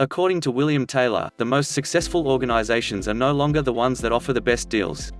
According to William Taylor, the most successful organizations are no longer the ones that offer the best deals.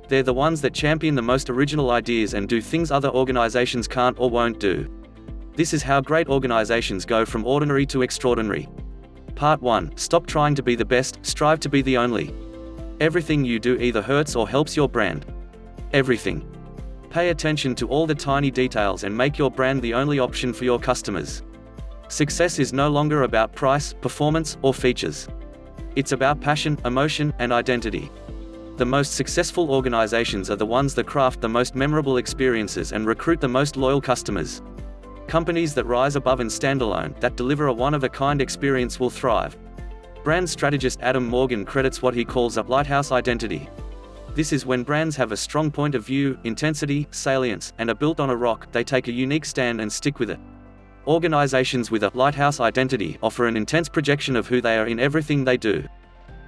They're the ones that champion the most original ideas and do things other organizations can't or won't do. This is how great organizations go from ordinary to extraordinary. Part 1. Stop trying to be the best, strive to be the only. Everything you do either hurts or helps your brand. Everything. Pay attention to all the tiny details and make your brand the only option for your customers. Success is no longer about price, performance, or features. It's about passion, emotion, and identity. The most successful organizations are the ones that craft the most memorable experiences and recruit the most loyal customers. Companies that rise above and stand alone, that deliver a one-of-a-kind experience will thrive. Brand strategist Adam Morgan credits what he calls a lighthouse identity. This is when brands have a strong point of view, intensity, salience, and are built on a rock. They take a unique stand and stick with it. Organizations with a lighthouse identity offer an intense projection of who they are in everything they do.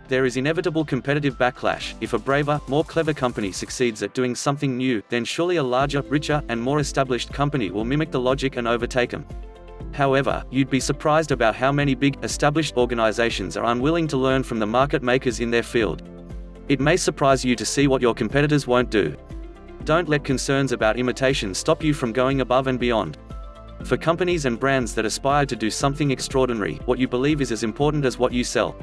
There is inevitable competitive backlash. If a braver, more clever company succeeds at doing something new, then surely a larger, richer, and more established company will mimic the logic and overtake them. However, you'd be surprised about how many big, established organizations are unwilling to learn from the market makers in their field. It may surprise you to see what your competitors won't do. Don't let concerns about imitation stop you from going above and beyond. For companies and brands that aspire to do something extraordinary, what you believe is as important as what you sell.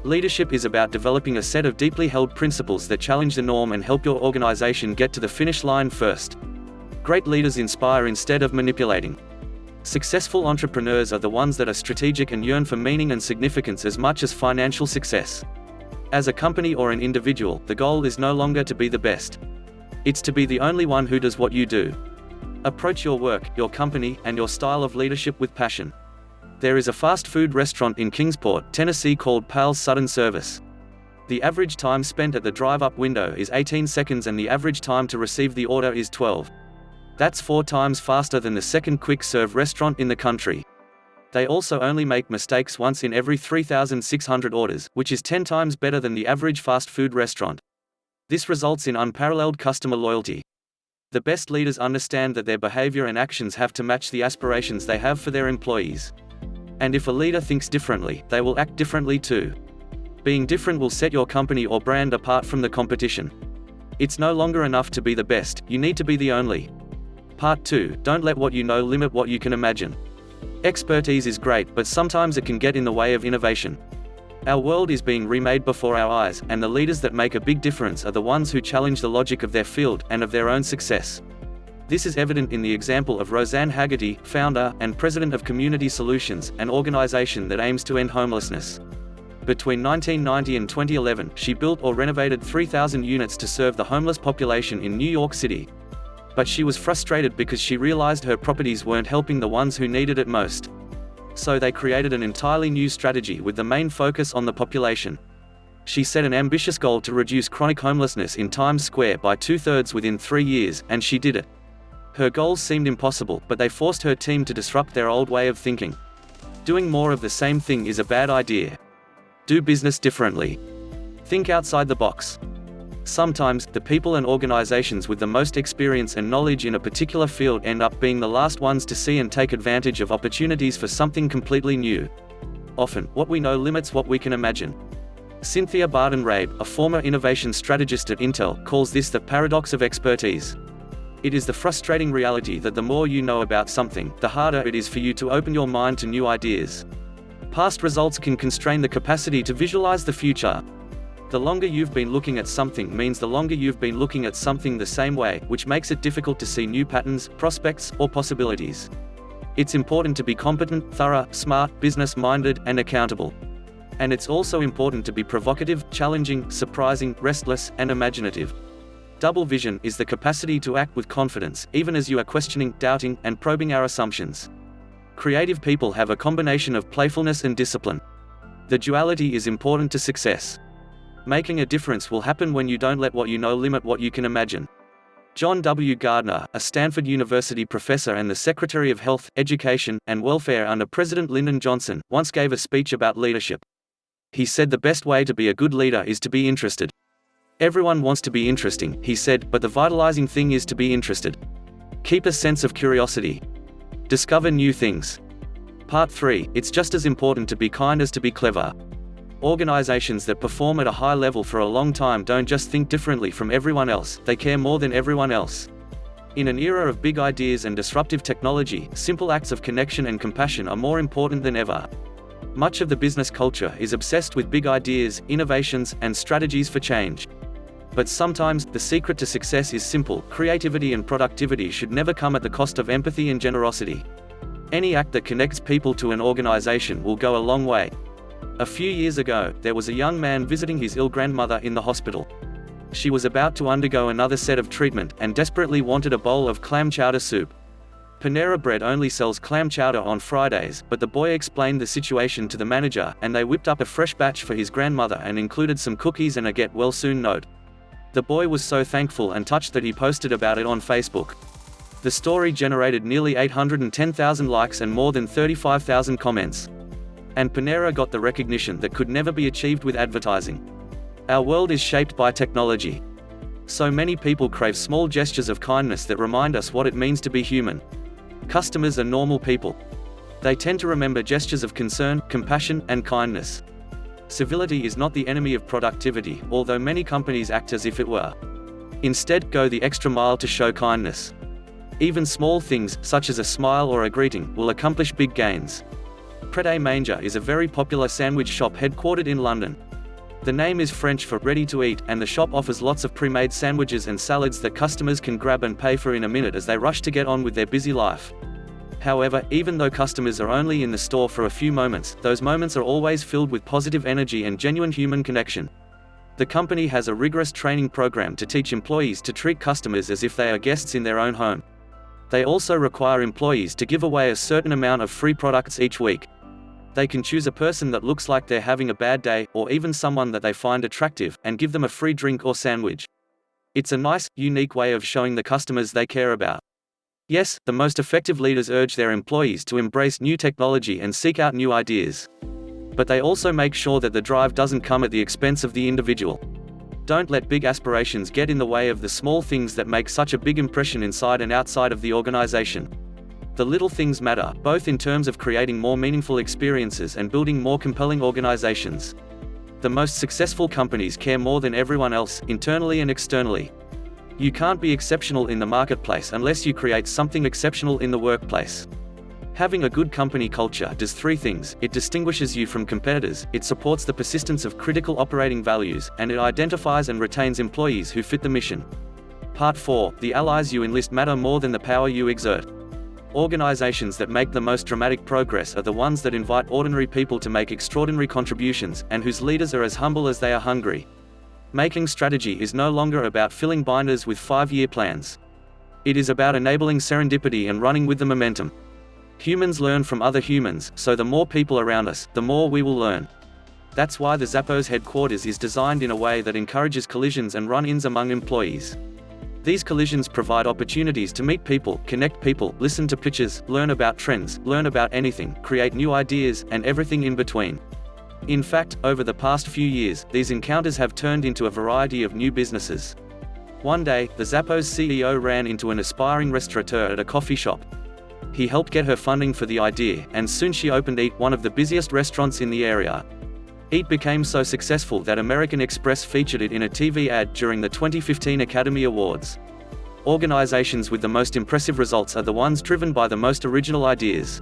Leadership is about developing a set of deeply held principles that challenge the norm and help your organization get to the finish line first. Great leaders inspire instead of manipulating. Successful entrepreneurs are the ones that are strategic and yearn for meaning and significance as much as financial success. As a company or an individual, the goal is no longer to be the best. It's to be the only one who does what you do. Approach your work, your company, and your style of leadership with passion. There is a fast food restaurant in Kingsport, Tennessee called Pal's Sudden Service. The average time spent at the drive-up window is 18 seconds and the average time to receive the order is 12. That's 4 times faster than the second quick-serve restaurant in the country. They also only make mistakes once in every 3,600 orders, which is 10 times better than the average fast food restaurant. This results in unparalleled customer loyalty. The best leaders understand that their behavior and actions have to match the aspirations they have for their employees. And if a leader thinks differently, they will act differently too. Being different will set your company or brand apart from the competition. It's no longer enough to be the best, you need to be the only. Part 2. Don't let what you know limit what you can imagine. Expertise is great, but sometimes it can get in the way of innovation. Our world is being remade before our eyes, and the leaders that make a big difference are the ones who challenge the logic of their field, and of their own success. This is evident in the example of Roseanne Haggerty, founder and president of Community Solutions, an organization that aims to end homelessness. Between 1990 and 2011, she built or renovated 3,000 units to serve the homeless population in New York City. But she was frustrated because she realized her properties weren't helping the ones who needed it most. So they created an entirely new strategy with the main focus on the population. She set an ambitious goal to reduce chronic homelessness in Times Square by 2/3 within 3 years, and she did it. Her goals seemed impossible, but they forced her team to disrupt their old way of thinking. Doing more of the same thing is a bad idea. Do business differently. Think outside the box. Sometimes, the people and organizations with the most experience and knowledge in a particular field end up being the last ones to see and take advantage of opportunities for something completely new. Often, what we know limits what we can imagine. Cynthia Barton-Rabe, a former innovation strategist at Intel, calls this the paradox of expertise. It is the frustrating reality that the more you know about something, the harder it is for you to open your mind to new ideas. Past results can constrain the capacity to visualize the future. The longer you've been looking at something means the longer you've been looking at something the same way, which makes it difficult to see new patterns, prospects, or possibilities. It's important to be competent, thorough, smart, business-minded, and accountable. And it's also important to be provocative, challenging, surprising, restless, and imaginative. Double vision is the capacity to act with confidence, even as you are questioning, doubting, and probing our assumptions. Creative people have a combination of playfulness and discipline. The duality is important to success. Making a difference will happen when you don't let what you know limit what you can imagine. John W. Gardner, a Stanford University professor and the Secretary of Health, Education, and Welfare under President Lyndon Johnson, once gave a speech about leadership. He said the best way to be a good leader is to be interested. Everyone wants to be interesting, he said, but the vitalizing thing is to be interested. Keep a sense of curiosity. Discover new things. Part 3. It's just as important to be kind as to be clever. Organizations that perform at a high level for a long time don't just think differently from everyone else, they care more than everyone else. In an era of big ideas and disruptive technology, simple acts of connection and compassion are more important than ever. Much of the business culture is obsessed with big ideas, innovations, and strategies for change. But sometimes, the secret to success is simple: creativity and productivity should never come at the cost of empathy and generosity. Any act that connects people to an organization will go a long way. A few years ago, there was a young man visiting his ill grandmother in the hospital. She was about to undergo another set of treatment, and desperately wanted a bowl of clam chowder soup. Panera Bread only sells clam chowder on Fridays, but the boy explained the situation to the manager, and they whipped up a fresh batch for his grandmother and included some cookies and a get well soon note. The boy was so thankful and touched that he posted about it on Facebook. The story generated nearly 810,000 likes and more than 35,000 comments. And Panera got the recognition that could never be achieved with advertising. Our world is shaped by technology. So many people crave small gestures of kindness that remind us what it means to be human. Customers are normal people. They tend to remember gestures of concern, compassion, and kindness. Civility is not the enemy of productivity, although many companies act as if it were. Instead, go the extra mile to show kindness. Even small things, such as a smile or a greeting, will accomplish big gains. Pret-a-Manger is a very popular sandwich shop headquartered in London. The name is French for ready to eat, and the shop offers lots of pre-made sandwiches and salads that customers can grab and pay for in a minute as they rush to get on with their busy life. However, even though customers are only in the store for a few moments, those moments are always filled with positive energy and genuine human connection. The company has a rigorous training program to teach employees to treat customers as if they are guests in their own home. They also require employees to give away a certain amount of free products each week. They can choose a person that looks like they're having a bad day, or even someone that they find attractive, and give them a free drink or sandwich. It's a nice, unique way of showing the customers they care about. Yes, the most effective leaders urge their employees to embrace new technology and seek out new ideas. But they also make sure that the drive doesn't come at the expense of the individual. Don't let big aspirations get in the way of the small things that make such a big impression inside and outside of the organization. The little things matter, both in terms of creating more meaningful experiences and building more compelling organizations. The most successful companies care more than everyone else, internally and externally. You can't be exceptional in the marketplace unless you create something exceptional in the workplace. Having a good company culture does three things: it distinguishes you from competitors, it supports the persistence of critical operating values, and it identifies and retains employees who fit the mission. Part 4. The allies you enlist matter more than the power you exert. Organizations that make the most dramatic progress are the ones that invite ordinary people to make extraordinary contributions, and whose leaders are as humble as they are hungry. Making strategy is no longer about filling binders with 5-year plans. It is about enabling serendipity and running with the momentum. Humans learn from other humans, so the more people around us, the more we will learn. That's why the Zappos headquarters is designed in a way that encourages collisions and run-ins among employees. These collisions provide opportunities to meet people, connect people, listen to pitches, learn about trends, learn about anything, create new ideas, and everything in between. In fact, over the past few years, these encounters have turned into a variety of new businesses. One day, the Zappos CEO ran into an aspiring restaurateur at a coffee shop. He helped get her funding for the idea, and soon she opened Eat, one of the busiest restaurants in the area. Eat became so successful that American Express featured it in a TV ad during the 2015 Academy Awards. Organizations with the most impressive results are the ones driven by the most original ideas.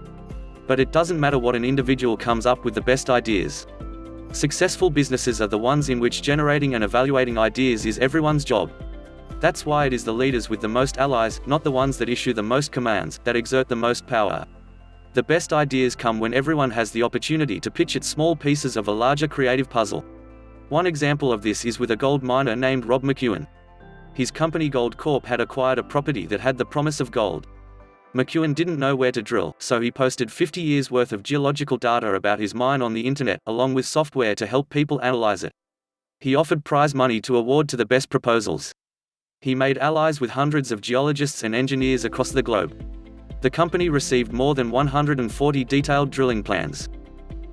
But it doesn't matter what an individual comes up with the best ideas. Successful businesses are the ones in which generating and evaluating ideas is everyone's job. That's why it is the leaders with the most allies, not the ones that issue the most commands, that exert the most power. The best ideas come when everyone has the opportunity to pitch at small pieces of a larger creative puzzle. One example of this is with a gold miner named Rob McEwen. His company Gold Corp had acquired a property that had the promise of gold. McEwen didn't know where to drill, so he posted 50 years worth of geological data about his mine on the internet, along with software to help people analyze it. He offered prize money to award to the best proposals. He made allies with hundreds of geologists and engineers across the globe. The company received more than 140 detailed drilling plans.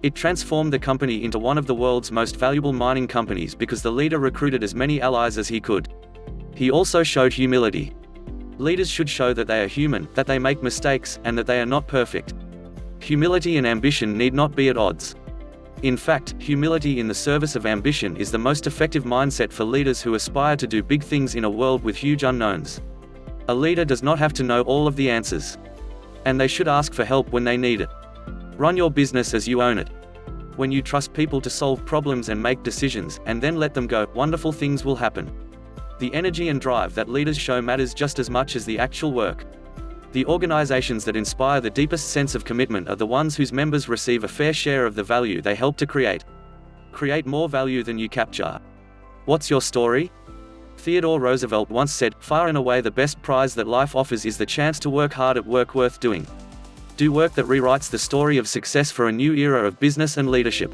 It transformed the company into one of the world's most valuable mining companies because the leader recruited as many allies as he could. He also showed humility. Leaders should show that they are human, that they make mistakes, and that they are not perfect. Humility and ambition need not be at odds. In fact, humility in the service of ambition is the most effective mindset for leaders who aspire to do big things in a world with huge unknowns. A leader does not have to know all of the answers. And they should ask for help when they need it. Run your business as you own it. When you trust people to solve problems and make decisions, and then let them go, wonderful things will happen. The energy and drive that leaders show matters just as much as the actual work. The organizations that inspire the deepest sense of commitment are the ones whose members receive a fair share of the value they help to create. Create more value than you capture. What's your story? Theodore Roosevelt once said, "Far and away the best prize that life offers is the chance to work hard at work worth doing." Do work that rewrites the story of success for a new era of business and leadership.